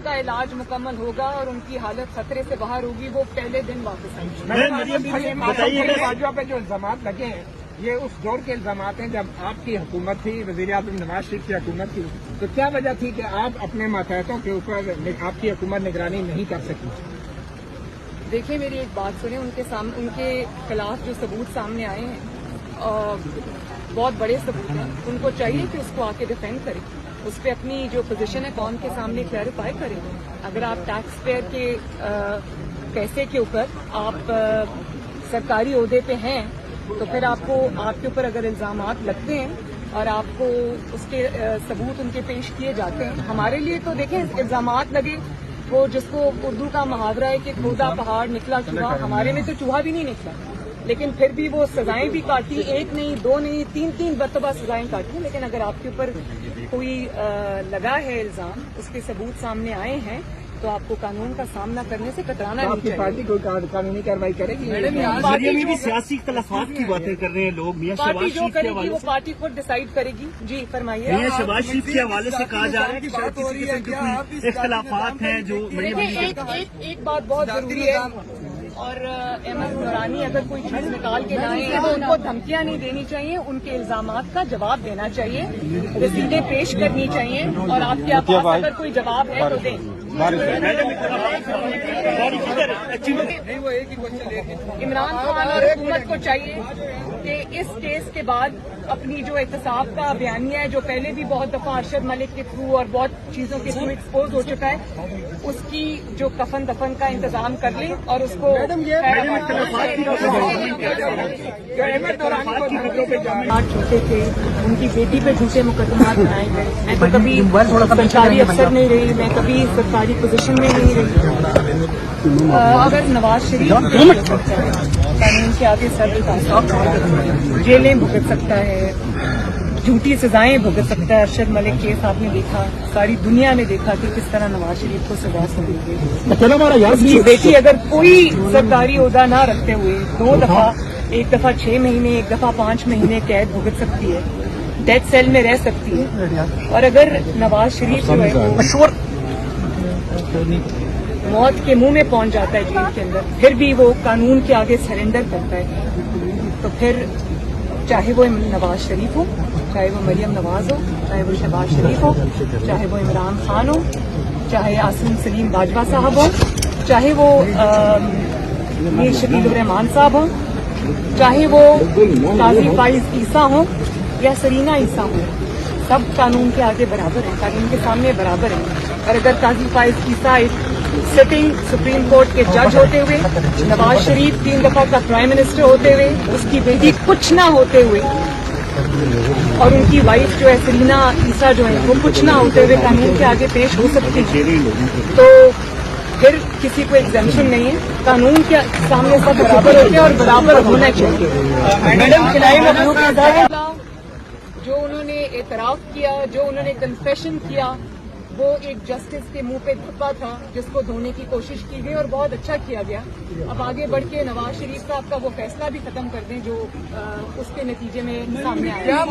उनका इलाज मुकम्मल होगा और उनकी हालत खतरे से बाहर होगी, वो पहले दिन वापस आएंगे। भाजपा पे जो इल्जामात लगे हैं ये उस दौर के इल्जामात हैं जब आपकी हुकूमत थी, वज़ीर आज़म नवाज शरीफ की हुकूमत थी, तो क्या वजह थी कि आप अपने मातहतों के ऊपर आपकी हुकूमत निगरानी नहीं कर सकी? देखिए, मेरी एक बात सुने, उनके खिलाफ जो सबूत सामने आए हैं बहुत बड़े सबूत हैं। उनको चाहिए कि उसको आके डिफेंड करें, उस पर अपनी जो पोजीशन है कौन के सामने क्लैरिफाई करें। अगर आप टैक्स पेयर के पैसे के ऊपर आप सरकारी ओहदे पे हैं तो फिर आपके ऊपर अगर इल्जामात लगते हैं और आपको उसके सबूत उनके पेश किए जाते हैं, हमारे लिए तो देखें इल्जामात लगे, वो जिसको उर्दू का मुहावरा है कि खोदा पहाड़ निकला चूहा, हमारे में तो चूहा भी नहीं निकला, लेकिन फिर भी वो सजाएं भी काटी, एक नहीं, दो नहीं, तीन मरतबा सजाएं काटी। लेकिन अगर आपके ऊपर कोई लगा है इल्जाम, उसके सबूत सामने आए हैं, तो आपको कानून का सामना करने से कतराना नहीं चाहिए। पार्टी कोई कानूनी कार्रवाई करेगी? पार्टी में भी सियासी इख्तलाफात की बातें कर रहे हैं लोग। पार्टी जो करेगी वो पार्टी खुद डिसाइड करेगी। जी फरमाइए। मियां शहबाज शरीफ के हवाले से कहा जा रहा है कि शायद किसी किस्म के कोई इख्तलाफात हैं जो एक बात बहुत जरूरी है, और अहमद नूरानी अगर कोई चीज निकाल के लाए हैं तो उनको धमकियां नहीं देनी चाहिए, उनके इल्जामात का जवाब देना चाहिए, रसीदें पेश करनी चाहिए, और आपके पास अगर कोई जवाब है तो दें। इमरान खान और हुकूमत को चाहिए कि इस केस के बाद अपनी जो एहतसाब का बयानिया है, जो पहले भी बहुत दफा अरशद मलिक के थ्रू और बहुत चीजों के थ्रू एक्सपोज हो चुका है, उसकी जो कफन दफन का इंतजाम कर ले और उसको छूटे थे, उनकी बेटी पे झूठे मुकदमात बनाए गए। मैं तो कभी सरकारी अफसर नहीं रही, मैं कभी सरकारी पोजीशन में नहीं रही। अगर नवाज शरीफ कानून के आगे सर झुका, जेलें भुगत सकता है, झूठी सजाएं भुगत सकता है। अरशद मलिक केस आपने देखा, सारी दुनिया ने देखा कि किस तरह नवाज शरीफ को सजा सुनी गई। उसकी बेटी अगर कोई सरकारी ओहदा ना रखते हुए एक दफा 6 महीने, एक दफा 5 महीने कैद भुगत सकती है, डेथ सेल में रह सकती है, और अगर नवाज शरीफ जो है मौत के मुंह में पहुंच जाता है जेल के अंदर, फिर भी वो कानून के आगे सरेंडर करता है, तो फिर चाहे वो नवाज शरीफ हो, चाहे वो मरियम नवाज हो, चाहे वो शहबाज शरीफ हो, चाहे वो इमरान खान हो, चाहे आसिम सलीम बाजवा साहब हो, चाहे वो मीर शकील रहमान साहब हो, चाहे वो काजी फाइज ईसा हो या सरीना ईसा हो, सब कानून के आगे बराबर हैं, कानून के सामने बराबर हैं। और अगर काजी फाइज ईसा सिटिंग सुप्रीम कोर्ट के जज होते हुए, नवाज शरीफ 3 दफा का प्राइम मिनिस्टर होते हुए, उसकी बेटी कुछ ना होते हुए, और उनकी वाइफ जो है सरीना ईसा जो है वो कुछ ना होते हुए कानून के आगे पेश हो सकती है, तो फिर किसी को एग्जेम्पशन नहीं है। कानून के सामने सब बराबर होते हैं और बराबर होना चाहिए। मैडम जो उन्होंने एतराफ किया, जो उन्होंने कन्फेशन किया, वो एक जस्टिस के मुंह पे धब्बा था जिसको धोने की कोशिश की गई और बहुत अच्छा किया गया। अब आगे बढ़ के नवाज शरीफ साहब का वो फैसला भी खत्म कर दें जो उसके नतीजे में सामने आया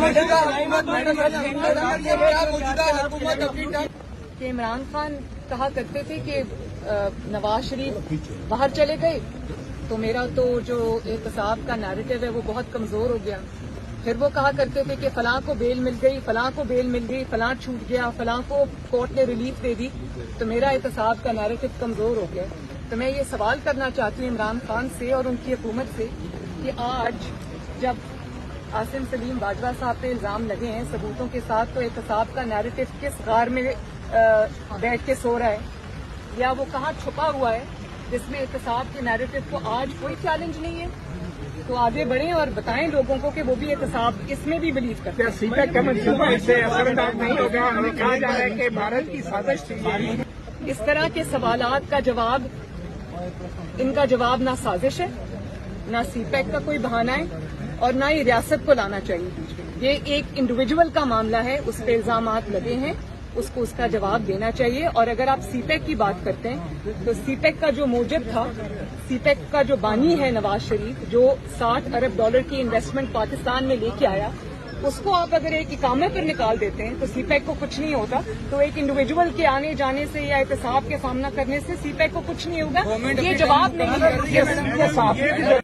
कि इमरान खान कहा करते थे कि नवाज शरीफ बाहर चले गए तो मेरा तो जो एहतसाब का नैरेटिव है वो बहुत कमजोर हो गया। फिर वो कहा करते थे कि फलां को बेल मिल गई, फलां को बेल मिल गई, फलां छूट गया, फलां को कोर्ट ने रिलीफ दे दी, तो मेरा एहतसाब का नैरेटिव कमजोर हो गया। तो मैं ये सवाल करना चाहती हूँ इमरान खान से और उनकी हुकूमत से कि आज जब आसिम सलीम बाजवा साहब पे इल्जाम लगे हैं सबूतों के साथ, तो एहतसाब का नैरेटिव किस गार में बैठ के सो रहा है, या वो कहाँ छुपा हुआ है जिसमें एहतसाब के नैरेटिव को आज कोई चैलेंज नहीं है? तो आगे बढ़ें और बताएं लोगों को कि वो भी एहतसाब इसमें भी बिलीव करते हैं। सीपैक का मंसूबा इससे असरअंदाज नहीं होगा? हमें कहा जा रहा है कि भारत की साजिश थी। इस तरह के सवालात का जवाब, इनका जवाब ना साजिश है, ना सीपैक का कोई बहाना है, और ना ही रियासत को लाना चाहिए। ये एक इंडिविजुअल का मामला है, उस पर इल्जामात लगे हैं, उसको उसका जवाब देना चाहिए। और अगर आप सीपैक की बात करते हैं तो सीपैक का जो मोजब था, सीपैक का जो बानी है नवाज शरीफ, जो $60 अरब की इन्वेस्टमेंट पाकिस्तान में लेके आया, اس کو آپ اگر ایک اقامے پر نکال دیتے ہیں تو سی پیک کو کچھ نہیں ہوتا. تو ایک انڈیویجول کے آنے جانے سے یا احتساب کے سامنا کرنے سے سی پیک کو کچھ نہیں ہوگا. یہ جواب نہیں ہے.